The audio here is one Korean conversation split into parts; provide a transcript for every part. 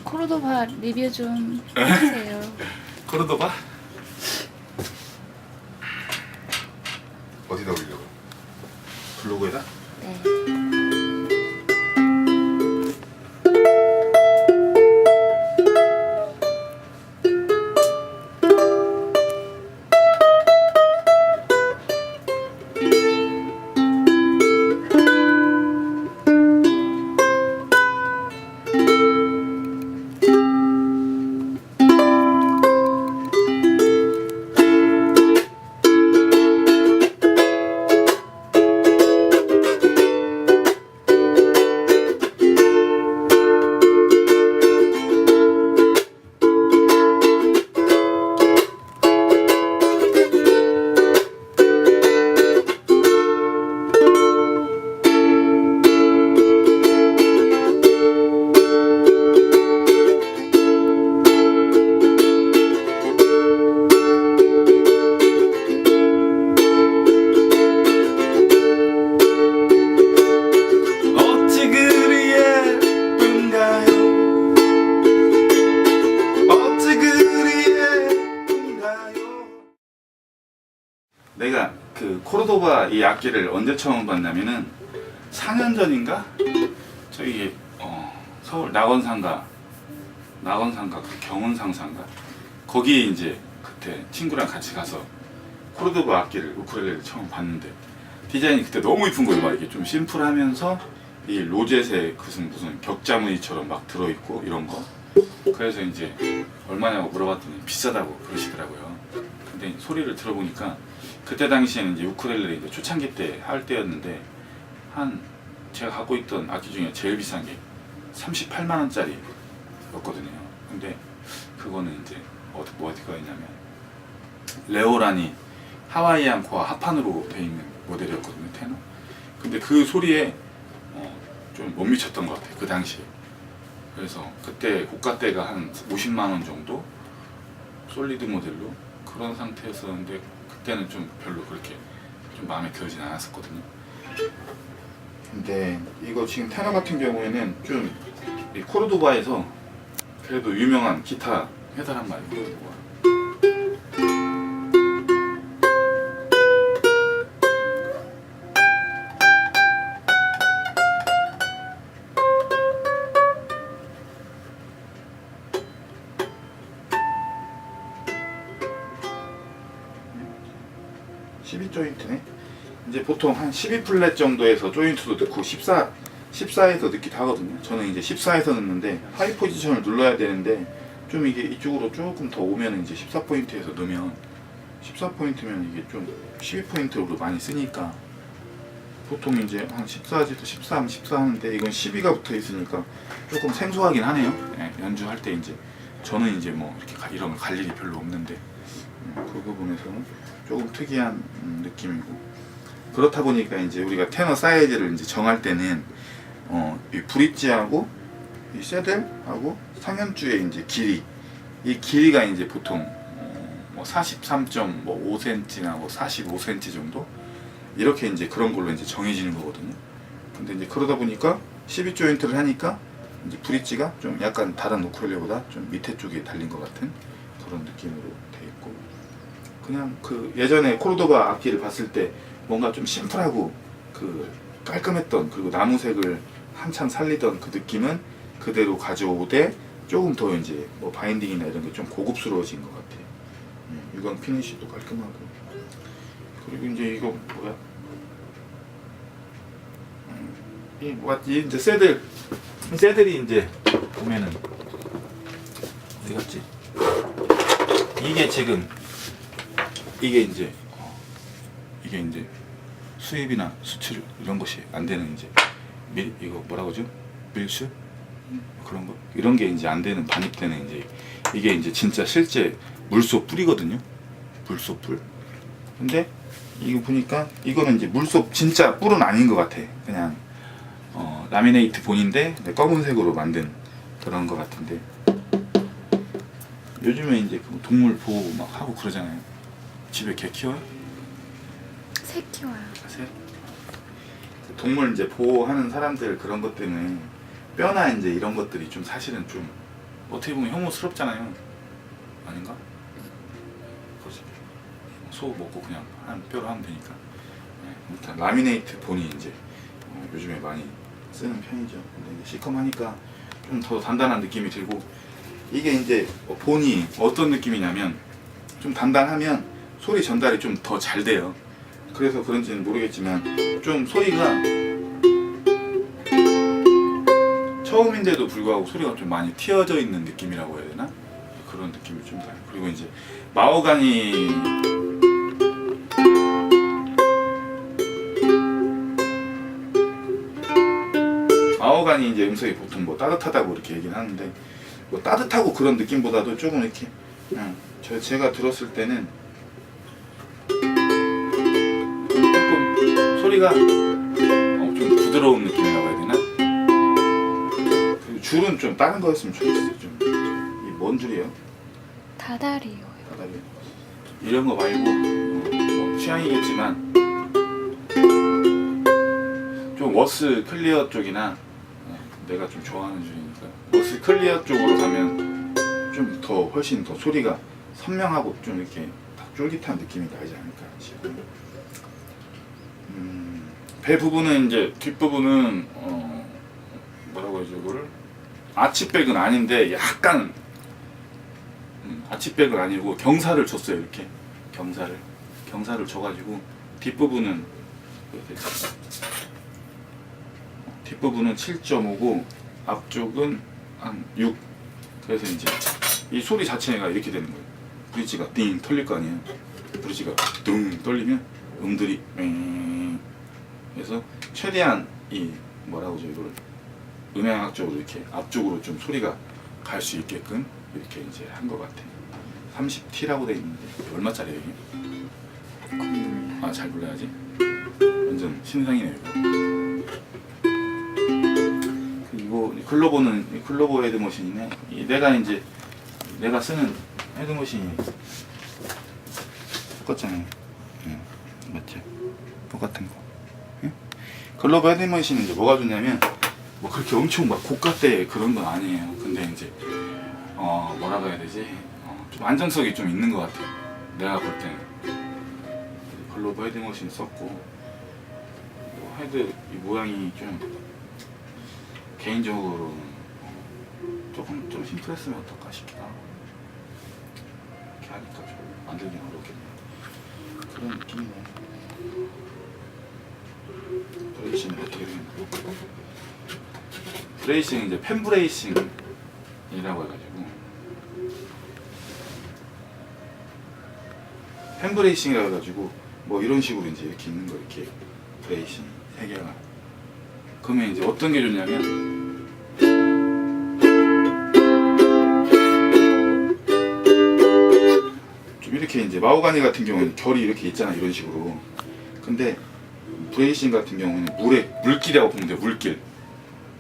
코르도바 리뷰 좀 해주세요. 코르도바? 어디다 올리려고? 블로그에다? 네. 어찌 그리 예쁜가요? 어찌 그리 예쁜가요? 내가 그 코르도바 이 악기를 언제 처음 봤냐면은 4년 전인가? 저기 서울 낙원상가 그 경운상사인가? 거기에 이제 그때 친구랑 같이 가서 코르도바 악기를 우쿨렐레를 처음 봤는데 디자인이 그때 너무 이쁜 거예요. 막 이게 좀 심플하면서 이 로젯에 무슨 격자무늬처럼 막 들어있고 이런 거. 그래서 이제 얼마냐고 물어봤더니 비싸다고 그러시더라고요. 근데 소리를 들어보니까 그때 당시에는 이제 우쿨렐레 이제 초창기 때 할 때였는데 한 제가 갖고 있던 악기 중에 제일 비싼 게 38만 원짜리였거든요. 근데 그거는 이제 어디가 있냐면 레오라니 하와이안 코어 합판으로 되어 있는 모델이었거든요, 테너. 근데 그 소리에 좀 못 미쳤던 것 같아요, 그 당시에. 그래서 그때 고가대가 한 50만 원 정도 솔리드 모델로 그런 상태였었는데 그때는 좀 별로 그렇게 좀 마음에 들진 않았었거든요. 근데 이거 지금 테너 같은 경우에는 좀 이 코르도바에서 그래도 유명한 기타 회사란 말이에요, 코르도바. 12조인트네. 이제 보통 한 12플랫 정도에서 조인트도 넣고 14에서 넣기도 하거든요. 저는 이제 14에서 넣는데 하이 포지션을 눌러야 되는데 좀 이게 이쪽으로 조금 더 오면 이제 14포인트에서 넣으면 14포인트면 이게 좀 12포인트로 많이 쓰니까 보통 이제 한 14에서 13, 14 하는데 이건 12가 붙어 있으니까 조금 생소하긴 하네요. 네, 연주할 때 이제 저는 이제 뭐 이렇게 이런 걸 갈 일이 별로 없는데 그 부분에서는 조금 특이한 느낌이고 그렇다 보니까 이제 우리가 테너 사이즈를 이제 정할 때는 이 브릿지하고 이 세들하고 상현줄의 이제 이 길이가 이제 보통 뭐 43.5cm나 뭐 45cm 정도 이렇게 이제 그런 걸로 이제 정해지는 거거든요. 근데 이제 그러다 보니까 12조인트를 하니까 이제 브릿지가 좀 약간 다른 우쿨렐레보다 좀 밑에 쪽에 달린 것 같은 그런 느낌으로 돼 있고 그냥 그 예전에 코르도바 악기를 봤을 때 뭔가 좀 심플하고 그 깔끔했던 그리고 나무색을 한참 살리던 그 느낌은 그대로 가져오되 조금 더 이제 뭐 바인딩이나 이런 게 좀 고급스러워진 것 같아요. 유광 피니쉬도 깔끔하고 그리고 이제 이거 뭐야? 이 이제 새들이 이제 보면은 어디 갔지? 이게 지금 이게 이제 수입이나 수출 이런 것이 안 되는 이제 이거 뭐라고 하죠? 밀수 그런 거 이런 게 이제 안 되는 반입되는 이제 이게 이제 진짜 실제 물소 뿔이거든요. 물소 뿔. 근데 이거 보니까 이거는 이제 물소 진짜 뿔은 아닌 것 같아. 그냥 라미네이트 본인데 검은색으로 만든 그런 것 같은데 요즘에 이제 그 동물 보호 막 하고 그러잖아요. 집에 개 키워요? 새 키워요. 새? 동물 이제 보호하는 사람들 그런 것 때문에 뼈나 이제 이런 것들이 좀 사실은 좀 어떻게 보면 혐오스럽잖아요. 아닌가? 그렇지. 소 먹고 그냥 한 뼈로 하면 되니까. 네, 일단 라미네이트 본이 이제 요즘에 많이 쓰는 편이죠. 근데 이제 시컴하니까 좀 더 단단한 느낌이 들고, 이게 이제 본이 어떤 느낌이냐면 좀 단단하면 소리 전달이 좀 더 잘 돼요. 그래서 그런지는 모르겠지만 좀 소리가 처음인데도 불구하고 소리가 좀 많이 튀어져 있는 느낌이라고 해야 되나? 그런 느낌이 좀 나요. 그리고 이제 마호가니 이제 음색이 보통 뭐 따뜻하다고 이렇게 얘기는 하는데, 뭐 따뜻하고 그런 느낌보다도 조금 이렇게 그냥 제가 들었을 때는 조금 소리가 좀 부드러운 느낌이라고 해야 되나? 그리고 줄은 좀 다른 거였으면 좋겠어요. 좀 이 뭔 줄이에요? 다다리요. 다다리. 이런 거 말고 뭐 취향이겠지만 좀 워스 클리어 쪽이나, 내가 좀 좋아하는 줄이니까 워스 클리어 쪽으로 가면 좀 더 훨씬 더 소리가 선명하고 좀 이렇게 딱 쫄깃한 느낌이 나지 않을까 싶어요. 배 부분은 이제 뒷부분은 뭐라고 해야지 이거를, 아치백은 아닌데 약간 아치백은 아니고 경사를 줬어요. 이렇게 경사를 줘가지고 뒷부분은 7.5고 앞쪽은 한 6. 그래서 이제 이 소리 자체가 이렇게 되는 거예요. 브릿지가 띵 털릴 거 아니에요. 브릿지가 둥 떨리면 음들이 그래서 최대한 이 뭐라고 하죠 이걸, 음향학적으로 이렇게 앞쪽으로 좀 소리가 갈 수 있게끔 이렇게 이제 한 것 같아요. 30T라고 돼 있는데 얼마짜리예요 이게? 아, 잘 몰라야지. 완전 신상이네요 이거. 그리고 글로보는 글로보 헤드머신이네. 내가 쓰는 헤드머신이 똑같잖아요. 맞죠? 똑같은 거. 글로보 헤드머신은 이제 뭐가 좋냐면, 뭐 그렇게 엄청 막 고가대 그런 건 아니에요. 근데 이제 뭐라고 해야 되지? 좀 안정성이 좀 있는 것 같아요. 내가 볼 때는 글로보 헤드머신 썼고, 뭐 헤드 이 모양이 좀 개인적으로 조금 좀 심플했으면 어떨까 싶기도 하고, 이렇게 하니까 좀 만들긴 어렵겠네요. 그런 느낌이네. 브레이싱은 어떻게 되나? 브레이싱은 이제 펜 브레이싱이라고 해가지고, 펜 브레이싱이라고 해가지고 뭐 이런 식으로 이제 이렇게 있는 거, 이렇게 브레이싱 3개가. 그러면 이제 어떤 게 좋냐면, 좀 이렇게 이제 마호가니 같은 경우는 결이 이렇게 있잖아, 이런 식으로. 근데 브레이싱 같은 경우는 물길이라고 보면 돼요, 물길.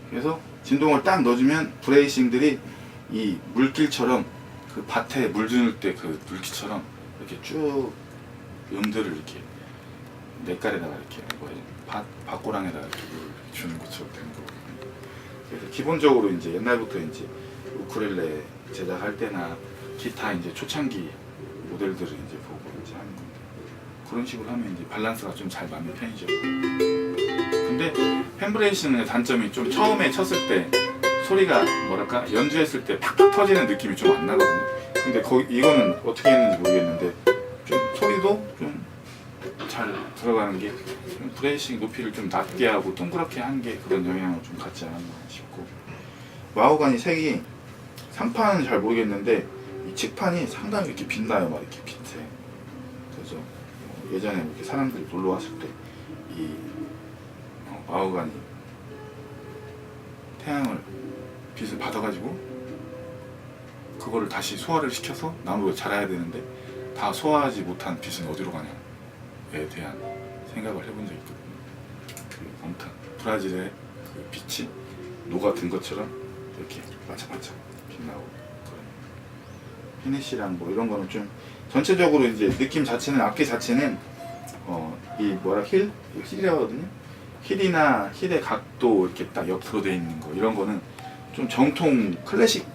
그래서 진동을 딱 넣어주면 브레이싱들이 이 물길처럼, 그 밭에 물 줄 때 그 물길처럼 이렇게 쭉 음들을 이렇게 냇가에다가 이렇게 밭고랑에다가 이렇게 물 주는 것처럼 되는 거거든요. 그래서 기본적으로 이제 옛날부터 이제 우쿨렐레 제작할 때나 기타 이제 초창기 모델들을 이제 보고 이제 하는 건데, 그런 식으로 하면 이제 밸런스가 좀 잘 맞는 편이죠. 근데 펜브레이싱의 단점이 좀 처음에 쳤을 때 소리가 뭐랄까 연주했을 때 팍팍 터지는 느낌이 좀 안 나거든요. 근데 이거는 어떻게 했는지 모르겠는데 좀 소리도 좀 잘 들어가는 게, 브레이싱 높이를 좀 낮게 하고 동그랗게 한 게 그런 영향을 좀 갖지 않았나 싶고, 마호가니 색이 상판은 잘 모르겠는데 이 측판이 상당히 이렇게 빛나요. 막 이렇게 빛에. 그래서 예전에 이렇게 사람들이 놀러 왔을 때 이 마호가니 태양을 빛을 받아가지고 그거를 다시 소화를 시켜서 나무로 자라야 되는데 다 소화하지 못한 빛은 어디로 가냐에 대한 생각을 해본 적이 있거든요. 아무튼 브라질의 그 빛이 녹아든 것처럼 이렇게 반짝반짝 빛나고, 그런 피니시랑 뭐 이런 거는 좀 전체적으로 이제 느낌 자체는, 악기 자체는 이 뭐라 힐이라고 하거든요. 힐이나 힐의 각도 이렇게 딱 옆으로 돼 있는 거, 이런 거는 좀 정통 클래식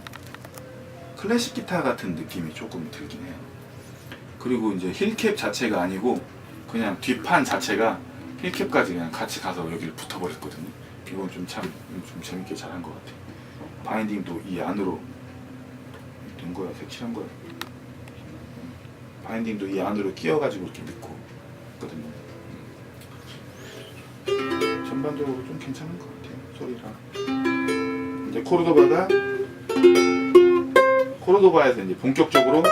클래식 기타 같은 느낌이 조금 들긴 해요. 그리고 이제 힐캡 자체가 아니고 그냥 뒷판 자체가 힐캡까지 그냥 같이 가서 여기를 붙어버렸거든요. 이건 좀 재밌게 잘한 것 같아요. 바인딩도 이 안으로 된 거야, 색칠한 거야. 바인딩도 이 안으로 끼워가지고 이렇게 넣고 있거든요. 전반적으로 좀 괜찮은 것 같아요, 소리랑. 이제 코르도바에서 이제 본격적으로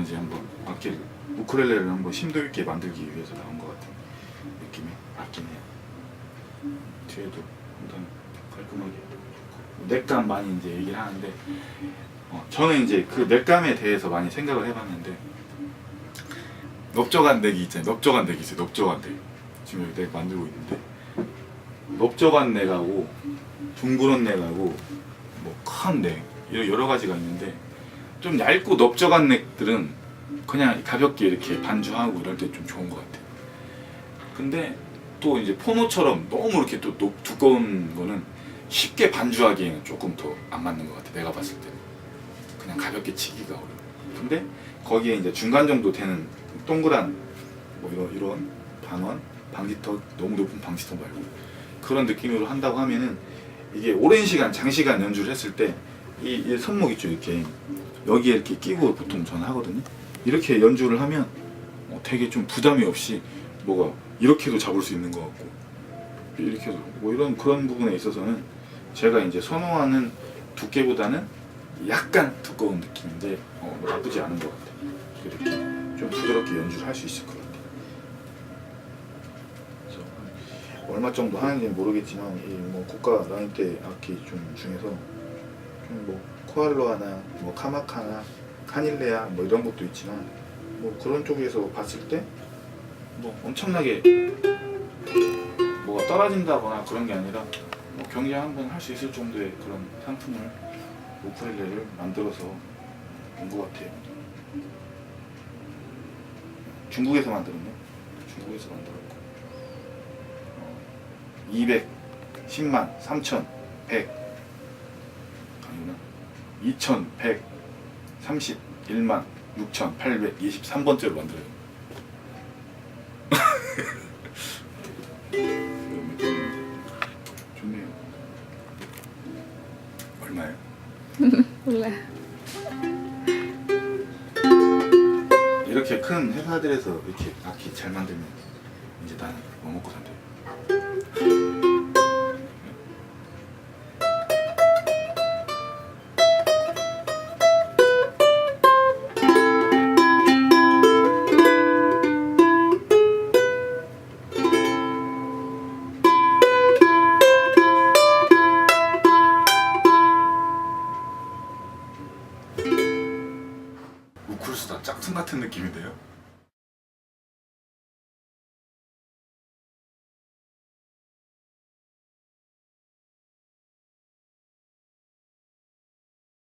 이제 한번 악기를, 우쿨렐레를 한번 심도 있게 만들기 위해서 나온 것 같은 느낌의 악기네요. 뒤에도 상당히 깔끔하게 넥감 많이 이제 얘기를 하는데, 저는 이제 그 넥감에 대해서 많이 생각을 해봤는데, 넓적한 넥이 있잖아요. 넓적한 넥. 지금 여기 넥 만들고 있는데, 넓적한 넥하고 둥그런 넥하고 뭐 큰 넥, 여러 가지가 있는데, 좀 얇고 넓적한 넥들은 그냥 가볍게 이렇게 반주하고 이럴 때 좀 좋은 것 같아요. 근데 또 이제 포노처럼 너무 이렇게 또 두꺼운 거는 쉽게 반주하기에는 조금 더 안 맞는 것 같아. 내가 봤을 때는 그냥 가볍게 치기가 어려워. 근데 거기에 이제 중간 정도 되는 동그란 뭐 이런 반원, 방지턱, 너무 높은 방지턱 말고 그런 느낌으로 한다고 하면은 이게 오랜 시간, 장시간 연주를 했을 때 이 손목 있죠, 이렇게 여기에 이렇게 끼고 보통 저는 하거든요. 이렇게 연주를 하면 되게 좀 부담이 없이 뭐가 이렇게도 잡을 수 있는 것 같고, 이렇게도 뭐 그런 부분에 있어서는 제가 이제 선호하는 두께보다는 약간 두꺼운 느낌인데 나쁘지 않은 것 같아요. 이렇게 좀 부드럽게 연주를 할 수 있을 것 같아요. 그래서 얼마 정도 하는지는 모르겠지만 이 뭐 고가 라인대 악기 중에서 좀 뭐 코알로아나 뭐 카마카나 카닐레아 뭐 이런 것도 있지만, 뭐 그런 쪽에서 봤을 때 뭐 엄청나게 뭐가 떨어진다거나 그런 게 아니라 뭐 경쟁 한번 할 수 있을 정도의 그런 상품을, 우쿨렐레를 만들어서 온 것 같아요. 중국에서 만들었네. 중국에서 만들었고 210만 3,100 아니구나 2,131만 6,823번째로 만들어요. 좋네요. 얼마예요? 몰라요. 이렇게 큰 회사들에서 이렇게 악기 잘 만들면 이제 나는 뭐 먹고 산대. 우쿨수다 짝퉁 같은 느낌인데요?